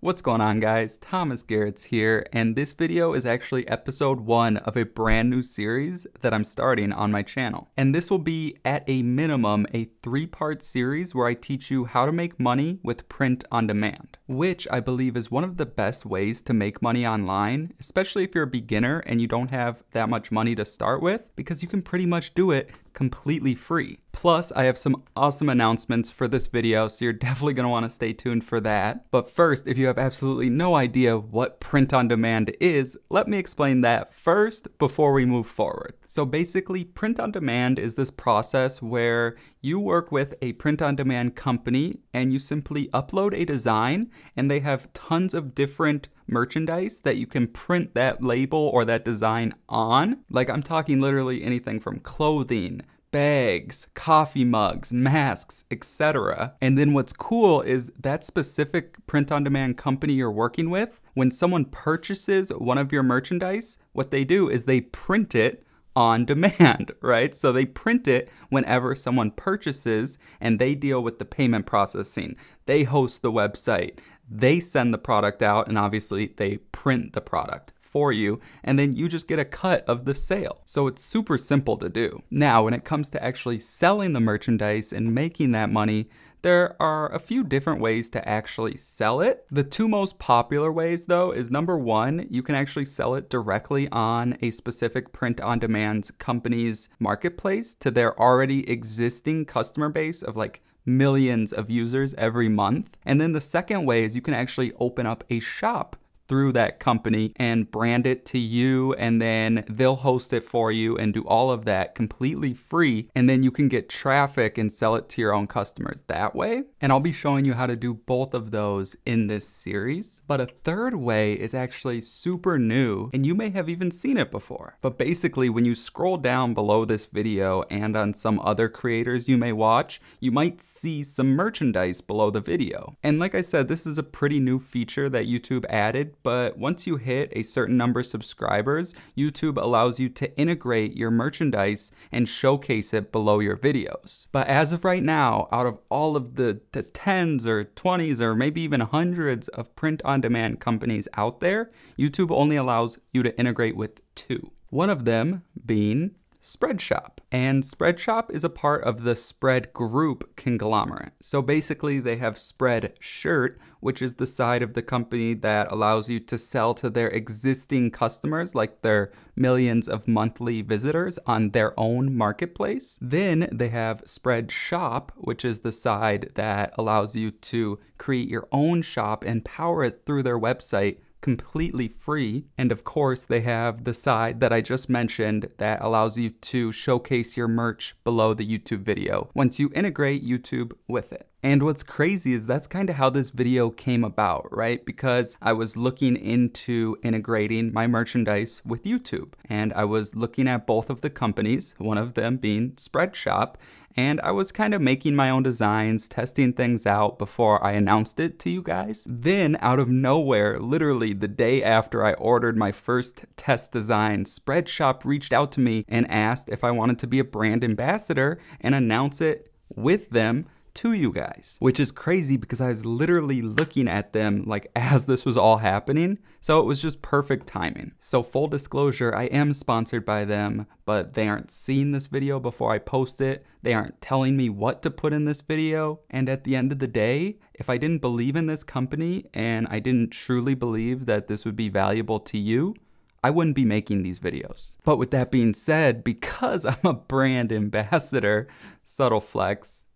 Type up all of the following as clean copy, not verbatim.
What's going on, guys? Thomas Garetz here, and this video is actually episode 1 of a brand new series that I'm starting on my channel. And this will be, at a minimum, a 3-part series where I teach you how to make money with print on demand, which I believe is one of the best ways to make money online, especially if you're a beginner and you don't have that much money to start with, because you can pretty much do it completely free. Plus, I have some awesome announcements for this video, so you're definitely going to want to stay tuned for that. But first, if you have absolutely no idea what print on demand is, let me explain that first before we move forward. So basically, print on demand is this process where you work with a print on demand company and you simply upload a design, and they have tons of different merchandise that you can print that label or that design on. Like, I'm talking literally anything from clothing, bags, coffee mugs, masks, etc. And then what's cool is that specific print-on-demand company you're working with, when someone purchases one of your merchandise, what they do is they print it on demand, right? So they print it whenever someone purchases, and they deal with the payment processing. They host the website, they send the product out, and obviously they print the product for you, and then you just get a cut of the sale. So it's super simple to do. Now, when it comes to actually selling the merchandise and making that money, there are a few different ways to actually sell it. The 2 most popular ways, though, is number 1, you can actually sell it directly on a specific print-on-demand company's marketplace to their already existing customer base of like millions of users every month. And then the second way is you can actually open up a shop through that company and brand it to you, and then they'll host it for you and do all of that completely free, and then you can get traffic and sell it to your own customers that way. And I'll be showing you how to do both of those in this series. But a third way is actually super new, and you may have even seen it before. But basically, when you scroll down below this video and on some other creators you may watch, you might see some merchandise below the video. And like I said, this is a pretty new feature that YouTube added. But once you hit a certain number of subscribers, YouTube allows you to integrate your merchandise and showcase it below your videos. But as of right now, out of all of the tens or 20s or maybe even hundreds of print-on-demand companies out there, YouTube only allows you to integrate with 2. One of them being Spreadshop. And Spreadshop is a part of the Spread Group conglomerate. So basically they have Spreadshirt, which is the side of the company that allows you to sell to their existing customers, like their millions of monthly visitors, on their own marketplace. Then they have Spreadshop, which is the side that allows you to create your own shop and power it through their website completely free. And of course, they have the side that I just mentioned that allows you to showcase your merch below the YouTube video once you integrate YouTube with it. And what's crazy is that's kind of how this video came about, right? Because I was looking into integrating my merchandise with YouTube, and I was looking at both of the companies, one of them being Spreadshop, and I was kind of making my own designs, testing things out before I announced it to you guys. Then out of nowhere, literally the day after I ordered my first test design, Spreadshop reached out to me and asked if I wanted to be a brand ambassador and announce it with them to you guys, which is crazy because I was literally looking at them like as this was all happening. So it was just perfect timing. So full disclosure, I am sponsored by them, but they aren't seeing this video before I post it. They aren't telling me what to put in this video. And at the end of the day, if I didn't believe in this company and I didn't truly believe that this would be valuable to you, I wouldn't be making these videos. But with that being said, because I'm a brand ambassador, subtle flex,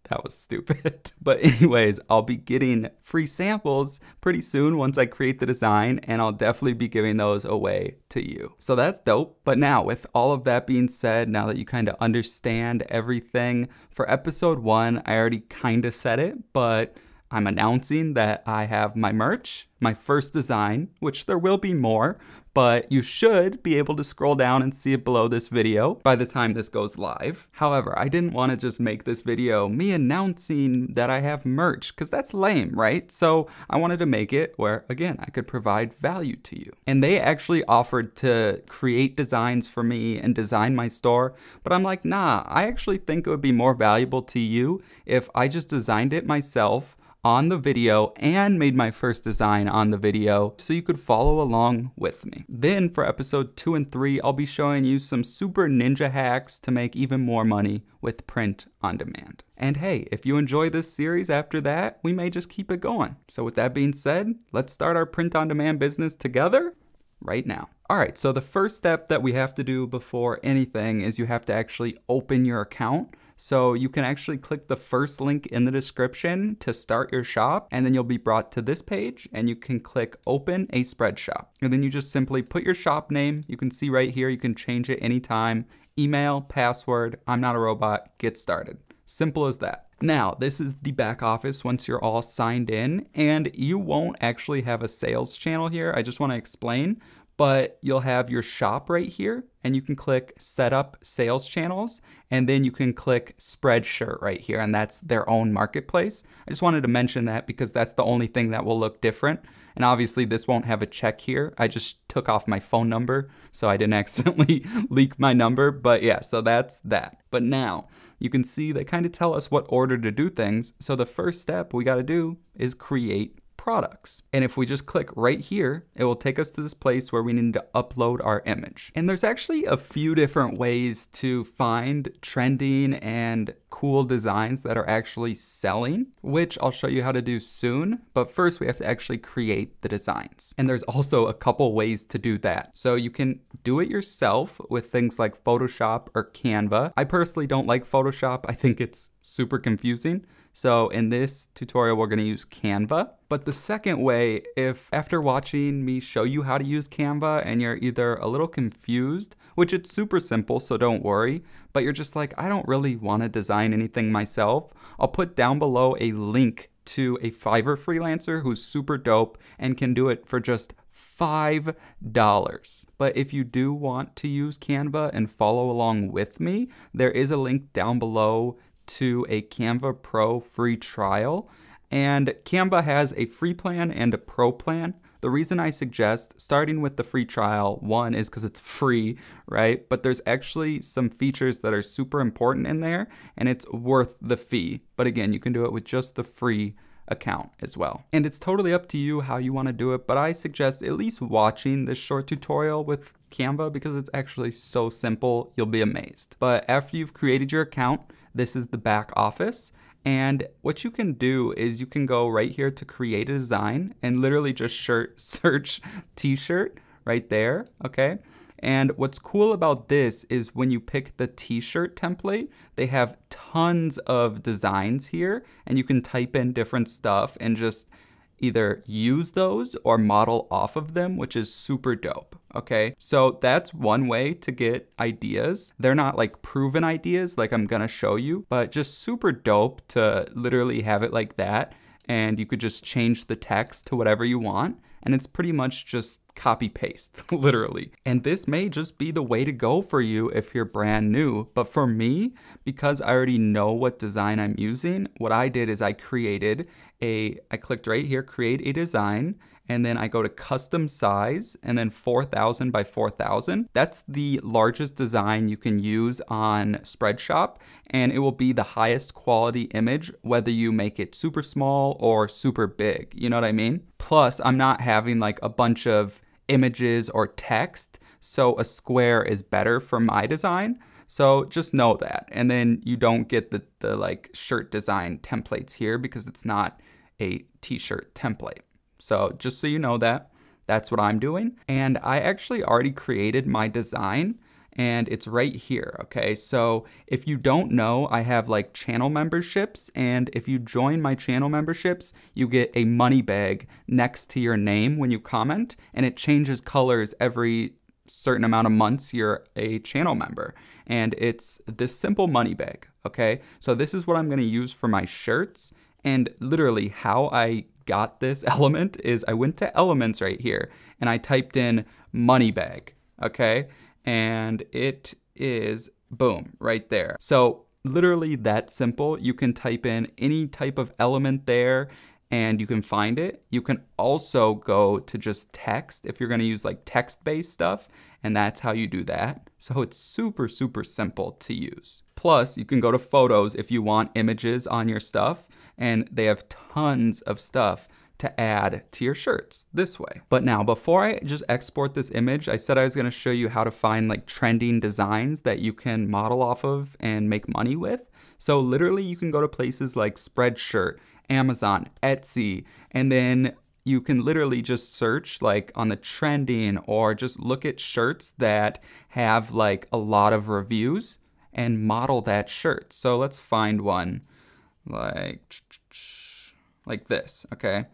that was stupid. But anyways, I'll be getting free samples pretty soon once I create the design, and I'll definitely be giving those away to you. So that's dope. But now, with all of that being said, now that you kind of understand everything, for episode 1, I already kind of said it, but I'm announcing that I have my merch, my first design, which there will be more, but you should be able to scroll down and see it below this video by the time this goes live. However, I didn't want to just make this video me announcing that I have merch, because that's lame, right? So I wanted to make it where, again, I could provide value to you. And they actually offered to create designs for me and design my store, but I'm like, nah, I actually think it would be more valuable to you if I just designed it myself on the video and made my first design on the video so you could follow along with me. Then for episode 2 and 3, I'll be showing you some super ninja hacks to make even more money with print on demand. And hey, if you enjoy this series after that, we may just keep it going. So with that being said, let's start our print on demand business together right now. All right, so the first step that we have to do before anything is you have to actually open your account. So you can actually click the first link in the description to start your shop, and then you'll be brought to this page and you can click open a Spreadshop. And then you just simply put your shop name. You can see right here, you can change it anytime. Email, password, I'm not a robot, get started. Simple as that. Now, this is the back office once you're all signed in, and you won't actually have a sales channel here. I just want to explain, but you'll have your shop right here, and you can click set up sales channels, and then you can click Spreadshop right here, and that's their own marketplace. I just wanted to mention that because that's the only thing that will look different. And obviously this won't have a check here. I just took off my phone number so I didn't accidentally leak my number, but yeah, so that's that. But now you can see they kind of tell us what order to do things. So the first step we got to do is create products. And if we just click right here, it will take us to this place where we need to upload our image. And there's actually a few different ways to find trending and cool designs that are actually selling, which I'll show you how to do soon. But first we have to actually create the designs. And there's also a couple ways to do that. So you can do it yourself with things like Photoshop or Canva. I personally don't like Photoshop. I think it's super confusing. So in this tutorial, we're going to use Canva. But the second way, if after watching me show you how to use Canva and you're either a little confused, which it's super simple, so don't worry, but you're just like, I don't really want to design anything myself, I'll put down below a link to a Fiverr freelancer who's super dope and can do it for just $5. But if you do want to use Canva and follow along with me, there is a link down below to a Canva Pro free trial. And Canva has a free plan and a pro plan. The reason I suggest starting with the free trial, one, is because it's free, right? But there's actually some features that are super important in there and it's worth the fee. But again, you can do it with just the free account as well. And it's totally up to you how you want to do it, but I suggest at least watching this short tutorial with Canva because it's actually so simple, you'll be amazed. But after you've created your account, this is the back office. And what you can do is you can go right here to create a design and literally just search t-shirt right there, okay? And what's cool about this is when you pick the t-shirt template, they have tons of designs here and you can type in different stuff and just either use those or model off of them, which is super dope, okay? So that's one way to get ideas. They're not like proven ideas like I'm gonna show you, but just super dope to literally have it like that. And you could just change the text to whatever you want. And it's pretty much just copy paste, literally. And this may just be the way to go for you if you're brand new. But for me, because I already know what design I'm using, what I did is I clicked right here, create a design, and then I go to custom size and then 4,000 by 4,000. That's the largest design you can use on Spreadshop, and it will be the highest quality image, whether you make it super small or super big, you know what I mean? Plus, I'm not having like a bunch of images or text, so a square is better for my design. So just know that. And then you don't get the like shirt design templates here because it's not a t-shirt template. So just so you know that, that's what I'm doing. And I actually already created my design and it's right here, okay? So if you don't know, I have like channel memberships, and if you join my channel memberships, you get a money bag next to your name when you comment, and it changes colors every certain amount of months you're a channel member. And it's this simple money bag, okay? So this is what I'm gonna use for my shirts, and literally how I got this element is I went to elements right here and I typed in money bag, okay? And it is, boom, right there. So literally that simple. You can type in any type of element there and you can find it. You can also go to just text if you're gonna use like text-based stuff, and that's how you do that. So it's super, super simple to use. Plus, you can go to photos if you want images on your stuff, and they have tons of stuff to add to your shirts this way. But now, before I just export this image, I said I was going to show you how to find like trending designs that you can model off of and make money with. So literally you can go to places like Spreadshop, Amazon, Etsy, and then you can literally just search like on the trending, or just look at shirts that have like a lot of reviews and model that shirt. So let's find one like this, okay?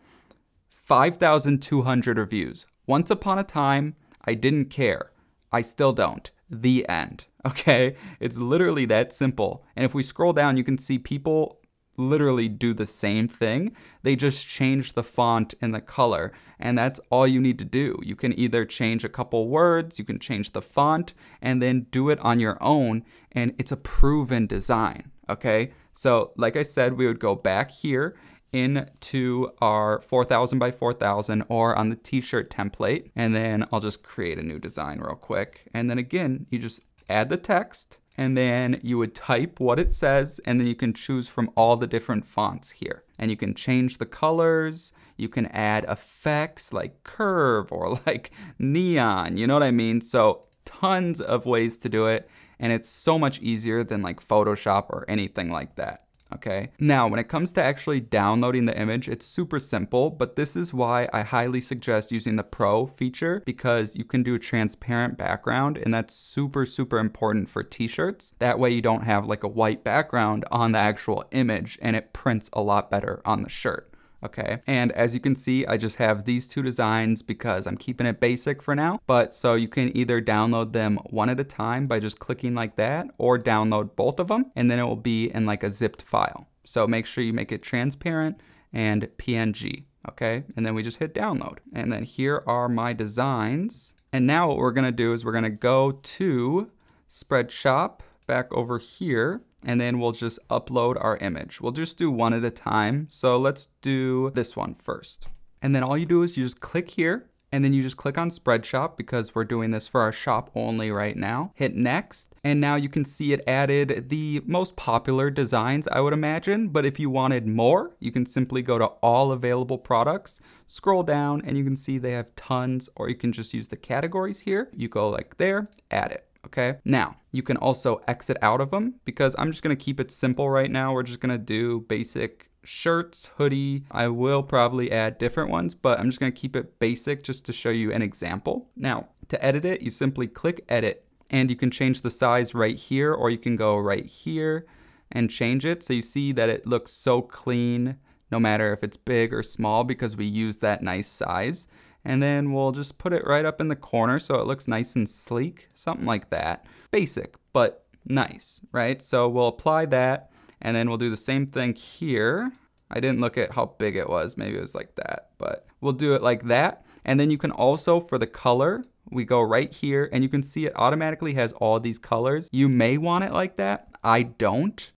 5,200 reviews. Once upon a time, I didn't care. I still don't. The end. Okay? It's literally that simple. And if we scroll down, you can see people literally do the same thing. They just change the font and the color, and that's all you need to do. You can either change a couple words, you can change the font, and then do it on your own, and it's a proven design. Okay? So like I said, we would go back here into our 4,000 by 4,000 or on the t-shirt template, and then I'll just create a new design real quick. And then again, you just add the text, and then you would type what it says, and then you can choose from all the different fonts here. And you can change the colors, you can add effects like curve or like neon, you know what I mean? So tons of ways to do it, and it's so much easier than like Photoshop or anything like that. Okay. Now, when it comes to actually downloading the image, it's super simple, but this is why I highly suggest using the Pro feature, because you can do a transparent background, and that's super, super important for t-shirts. That way you don't have like a white background on the actual image, and it prints a lot better on the shirt. Okay, and as you can see, I just have these two designs because I'm keeping it basic for now. But so you can either download them one at a time by just clicking like that, or download both of them, and then it will be in like a zipped file. So make sure you make it transparent and PNG, okay? And then we just hit download. And then here are my designs. And now what we're gonna do is we're gonna go to Spreadshop back over here, and then we'll just upload our image. We'll just do one at a time. So let's do this one first. And then all you do is you just click here, and then you just click on Spreadshop because we're doing this for our shop only right now. Hit next, and now you can see it added the most popular designs, I would imagine. But if you wanted more, you can simply go to all available products, scroll down, and you can see they have tons, or you can just use the categories here. You go like there, add it. Okay, now you can also exit out of them, because I'm just gonna keep it simple right now. We're just gonna do basic shirts, hoodie. I will probably add different ones, but I'm just gonna keep it basic just to show you an example. Now, to edit it, you simply click edit, and you can change the size right here, or you can go right here and change it. So you see that it looks so clean, no matter if it's big or small, because we use that nice size. And then we'll just put it right up in the corner so it looks nice and sleek, something like that. Basic, but nice, right? So we'll apply that, and then we'll do the same thing here. I didn't look at how big it was, maybe it was like that, but we'll do it like that. And then you can also, for the color, we go right here, and you can see it automatically has all these colors. You may want it like that, I don't.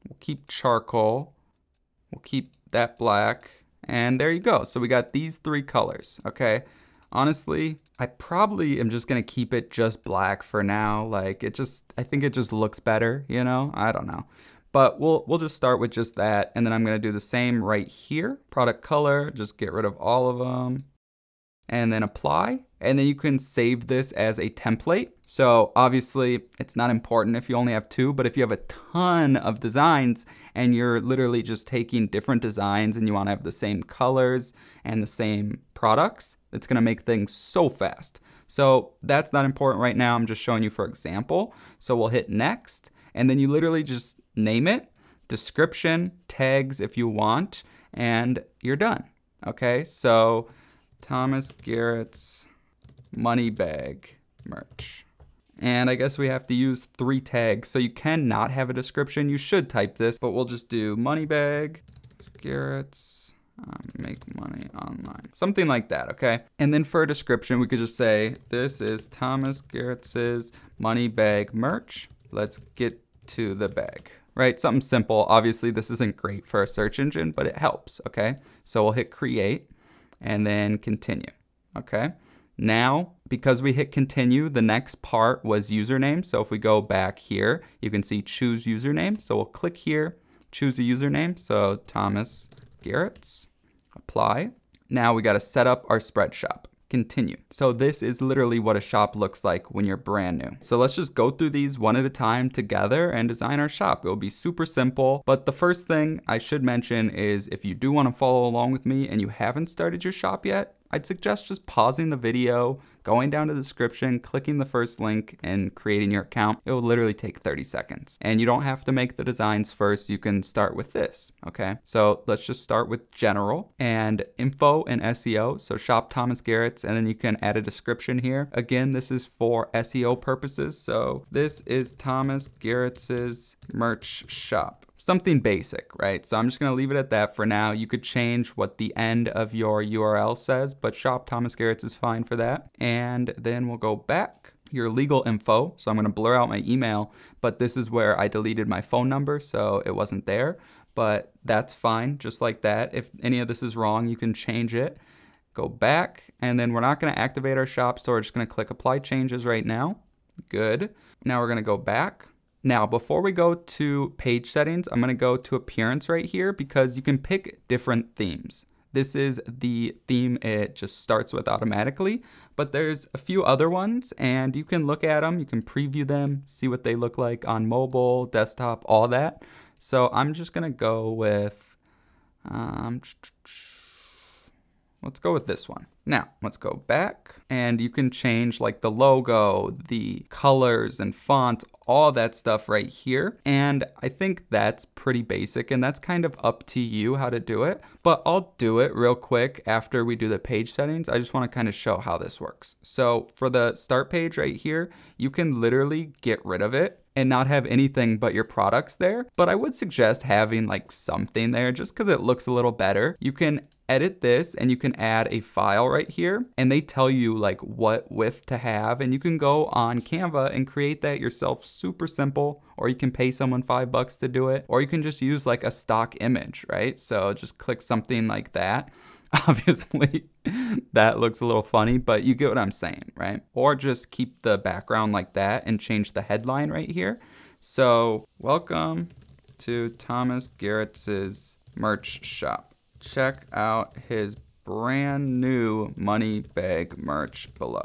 We'll keep charcoal, we'll keep that black. And there you go. So we got these three colors, okay? Honestly, I probably am just gonna keep it just black for now. Like I think it just looks better, you know? I don't know. But we'll just start with just that. And then I'm gonna do the same right here. Product color, just get rid of all of them. And then apply. And then you can save this as a template. So obviously it's not important if you only have two, but if you have a ton of designs and you're literally just taking different designs and you want to have the same colors and the same products, it's going to make things so fast. So that's not important right now. I'm just showing you for example. So we'll hit next, and then you literally just name it, description, tags if you want, and you're done. Okay, so Thomas Garetz money bag merch. And I guess we have to use 3 tags. So you cannot have a description. You should type this, but we'll just do money bag, Garetz, make money online. Something like that, okay? And then for a description, we could just say, this is Thomas Garetz's money bag merch. Let's get to the bag, right? Something simple. Obviously, this isn't great for a search engine, but it helps, okay? So we'll hit create and then continue, okay? Now, because we hit continue, the next part was username. So if we go back here, you can see choose username. So we'll click here, choose a username. So Thomas Garetz, apply. Now we got to set up our Spreadshop. Continue. So this is literally what a shop looks like when you're brand new. So let's just go through these one at a time together and design our shop. It will be super simple. But the first thing I should mention is if you do want to follow along with me and you haven't started your shop yet, I'd suggest just pausing the video, going down to the description, clicking the first link, and creating your account. It will literally take 30 seconds. And you don't have to make the designs first. You can start with this, okay? So let's just start with general and info and SEO. So shop Thomas Garetz, and then you can add a description here. Again, this is for SEO purposes. So this is Thomas Garetz's merch shop. Something basic, right? So I'm just gonna leave it at that for now. You could change what the end of your URL says, but shop Thomas Garetz is fine for that. And then we'll go back. Your legal info. So I'm gonna blur out my email, but this is where I deleted my phone number, so it wasn't there, but that's fine, just like that. If any of this is wrong, you can change it. Go back, and then we're not gonna activate our shop, so we're just gonna click apply changes right now. Good. Now we're gonna go back. Now, before we go to page settings, I'm going to go to appearance right here because you can pick different themes. This is the theme it just starts with automatically, but there's a few other ones and you can look at them, you can preview them, see what they look like on mobile, desktop, all that. So I'm just going to go with, let's go with this one. Now, let's go back and you can change like the logo, the colors and fonts, all that stuff right here. And I think that's pretty basic and that's kind of up to you how to do it, but I'll do it real quick after we do the page settings. I just want to kind of show how this works. So for the start page right here, you can literally get rid of it and not have anything but your products there. But I would suggest having like something there just because it looks a little better. You can edit this and you can add a file right here and they tell you like what width to have and you can go on Canva and create that yourself, super simple, or you can pay someone $5 to do it, or you can just use like a stock image, right? So just click something like that. Obviously that looks a little funny, but you get what I'm saying, right? Or just keep the background like that and change the headline right here. So welcome to Thomas Garetz's merch shop. Check out his brand new money bag merch below.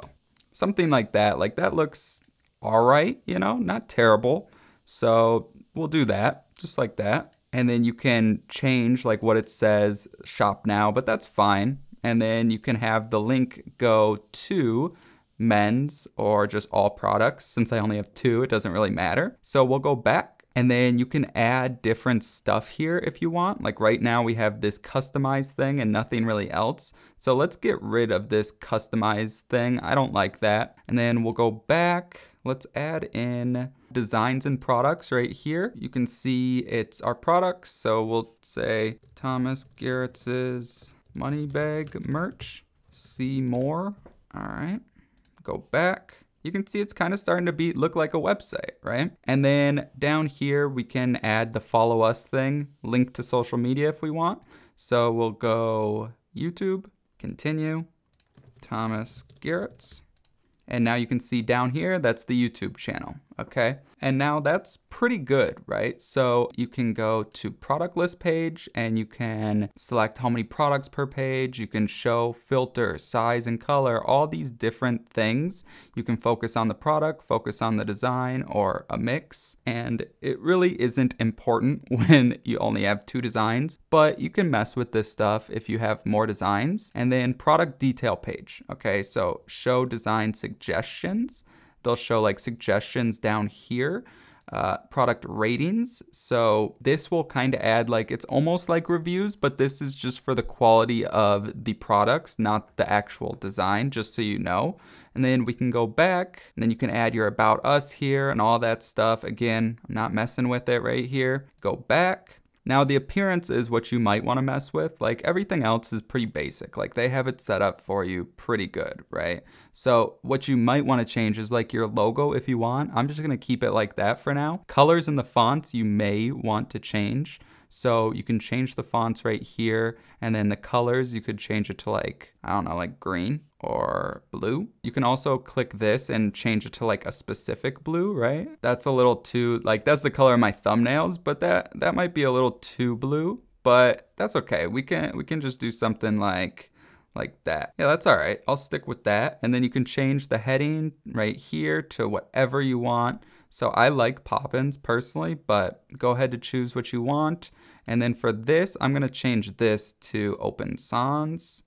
Something like that. Like that looks all right, you know, not terrible. So we'll do that just like that. And then you can change like what it says shop now, but that's fine. And then you can have the link go to men's or just all products. Since I only have two, it doesn't really matter. So we'll go back. And then you can add different stuff here if you want. Like right now we have this customized thing and nothing really else. So let's get rid of this customized thing. I don't like that. And then we'll go back. Let's add in designs and products right here. You can see it's our products. So we'll say Thomas Garetz's money bag merch. See more. All right, go back. You can see it's kind of starting to look like a website, right? And then down here, we can add the follow us thing, link to social media if we want. So we'll go YouTube, continue, Thomas Garetz. And now you can see down here, that's the YouTube channel, okay? And now that's pretty good, right? So you can go to product list page and you can select how many products per page. You can show filter, size and color, all these different things. You can focus on the product, focus on the design or a mix. And it really isn't important when you only have two designs, but you can mess with this stuff if you have more designs. And then product detail page, okay? So show design suggestions. They'll show like suggestions down here, product ratings. So this will kind of add like, it's almost like reviews, but this is just for the quality of the products, not the actual design, just so you know. And then we can go back and then you can add your about us here and all that stuff. Again, I'm not messing with it right here. Go back. Now the appearance is what you might want to mess with. Like everything else is pretty basic. Like they have it set up for you pretty good, right? So what you might want to change is like your logo if you want. I'm just going to keep it like that for now. Colors and the fonts you may want to change. So you can change the fonts right here, and then the colors, you could change it to like, I don't know, like green or blue. You can also click this and change it to like a specific blue, right? That's a little too, like that's the color of my thumbnails, but that might be a little too blue, but that's okay. We can just do something like that. Yeah, that's all right. I'll stick with that. And then you can change the heading right here to whatever you want. So I like Poppins personally, but go ahead to choose what you want. And then for this, I'm gonna change this to Open Sans.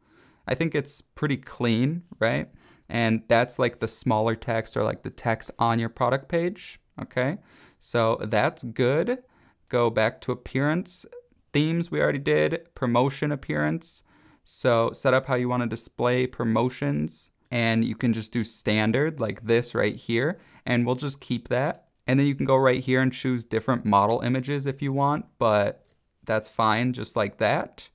I think it's pretty clean, right? And that's like the smaller text or like the text on your product page, okay? So that's good. Go back to appearance. Themes we already did, promotion appearance. So set up how you want to display promotions, and you can just do standard like this right here, and we'll just keep that. And then you can go right here and choose different model images if you want, but that's fine just like that.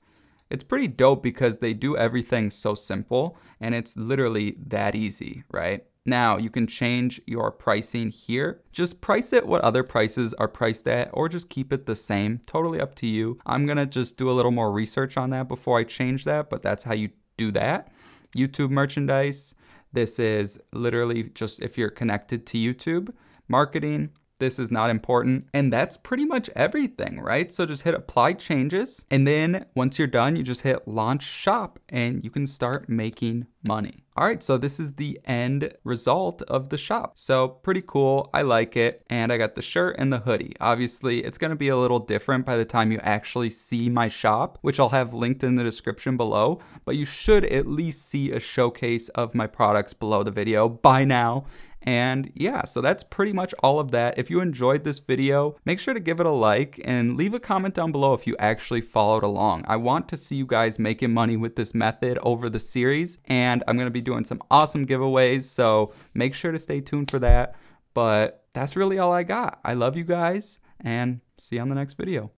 It's pretty dope because they do everything so simple, and it's literally that easy, right? Now you can change your pricing here. Just price it what other prices are priced at, or just keep it the same. Totally up to you. I'm gonna just do a little more research on that before I change that, but that's how you do that. YouTube merchandise. This is literally just if you're connected to YouTube. Marketing. This is not important. And that's pretty much everything, right? So just hit apply changes. And then once you're done, you just hit launch shop and you can start making money. All right, so this is the end result of the shop. So pretty cool, I like it. And I got the shirt and the hoodie. Obviously, it's gonna be a little different by the time you actually see my shop, which I'll have linked in the description below, but you should at least see a showcase of my products below the video by now. And yeah, so that's pretty much all of that. If you enjoyed this video, make sure to give it a like and leave a comment down below if you actually followed along. I want to see you guys making money with this method over the series, and I'm gonna be doing some awesome giveaways, so make sure to stay tuned for that. But that's really all I got. I love you guys, and see you on the next video.